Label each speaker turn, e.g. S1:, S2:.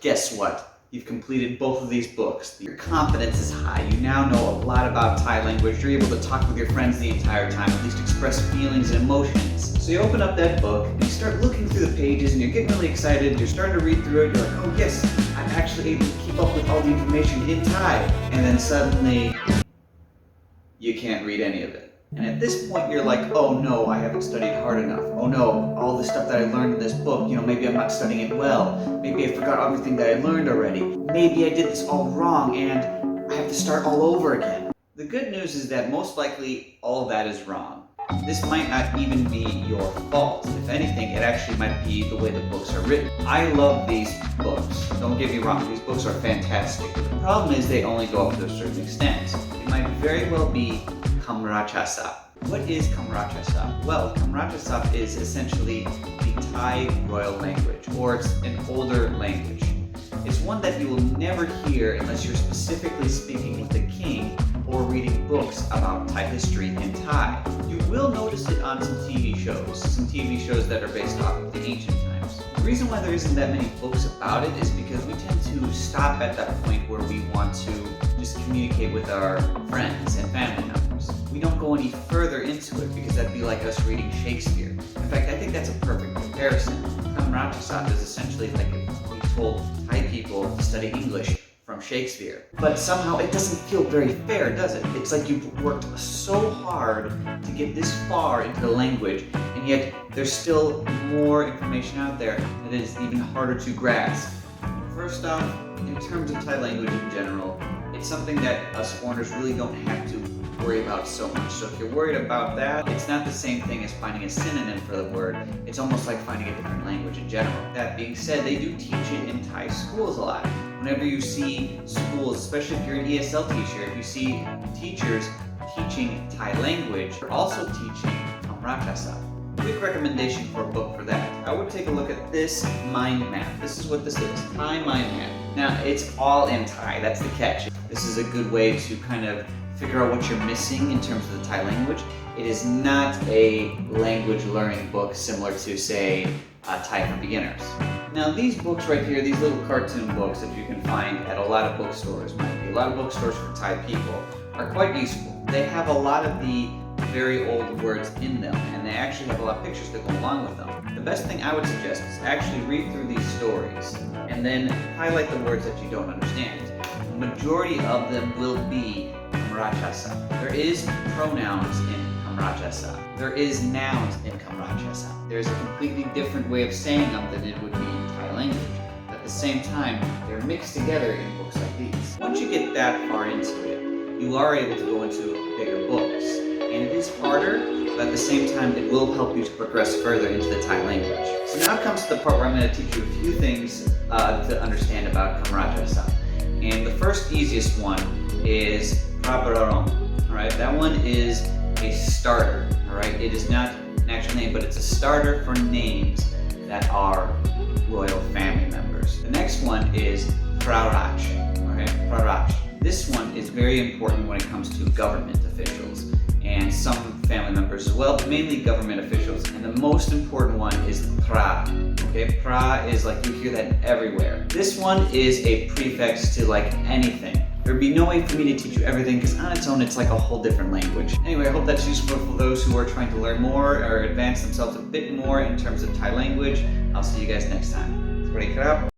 S1: Guess what? You've completed both of these books. Your confidence is high. You now know a lot about Thai language. You're able to talk with your friends the entire time, at least express feelings and emotions. So you open up that book and you start looking through the pages and you're getting really excited. You're starting to read through it. You're like, oh yes, I'm actually able to keep up with all the information in Thai. And then suddenly, you can't read any of it. And at this point you're like, oh no, I haven't studied hard enough. Oh no, all the stuff that I learned in this book, maybe I'm not studying it well. Maybe I forgot everything that I learned already. Maybe I did this all wrong and I have to start all over again. The good news is that most likely all of that is wrong. This might not even be your fault. If anything, it actually might be the way the books are written. I love these books. Don't get me wrong, these books are fantastic. The problem is they only go up to a certain extent. It might very well be Kamrachasap. What is Kamrachasap? Well, Kamrachasap is essentially the Thai royal language, or it's an older language. It's one that you will never hear unless you're specifically speaking with the king or reading books about Thai history in Thai. You will notice it on some TV shows that are based off of the ancient times. The reason why there isn't that many books about it is because we tend to stop at that point where we want to just communicate with our friends and family members. We don't go any further into it because that'd be like us reading Shakespeare. In fact, I think that's a perfect comparison. Kamrachasap is essentially like if we told Thai people to study English from Shakespeare. But somehow it doesn't feel very fair, does it? It's like you've worked so hard to get this far into the language, and yet there's still more information out there that is even harder to grasp. First off, in terms of Thai language in general, it's something that us foreigners really don't have to worry about so much. So if you're worried about that, it's not the same thing as finding a synonym for the word. It's almost like finding a different language in general. That being said, they do teach it in Thai schools a lot. Whenever you see schools, especially if you're an ESL teacher, if you see teachers teaching Thai language, they're also teaching Kamrachasap. Quick recommendation for a book for that. I would take a look at this mind map. This is what this is, Thai mind map. Now, it's all in Thai, that's the catch. This is a good way to kind of figure out what you're missing in terms of the Thai language. It is not a language learning book similar to, say, Thai for beginners. Now these books right here, these little cartoon books that you can find at a lot of bookstores, a lot of bookstores for Thai people, are quite useful. They have a lot of the very old words in them, and they actually have a lot of pictures that go along with them. The best thing I would suggest is actually read through these stories and then highlight the words that you don't understand. The majority of them will be Kamrachasap. There is pronouns in Kamrachasap. There is nouns in Kamrachasap. There's a completely different way of saying them than it would be in Thai language. At the same time, they're mixed together in books like these. Once you get that far into it, you are able to go into bigger books. And it is harder, but at the same time, it will help you to progress further into the Thai language. So now comes to the part where I'm going to teach you a few things to understand about Kamrachasap. And the first easiest one is Prabararong. Alright, that one is a starter. Alright, it is not an actual name, but it's a starter for names that are royal family members. The next one is Prarach. Alright, Prarach. This one is very important when it comes to government officials and some family members as well, but mainly government officials. And the most important one is Pra. Okay, Pra is like, you hear that everywhere. This one is a prefix to like anything. There'd be no way for me to teach you everything because on its own it's like a whole different language. Anyway, I hope that's useful for those who are trying to learn more or advance themselves a bit more in terms of Thai language. I'll see you guys next time. Sawasdee krap.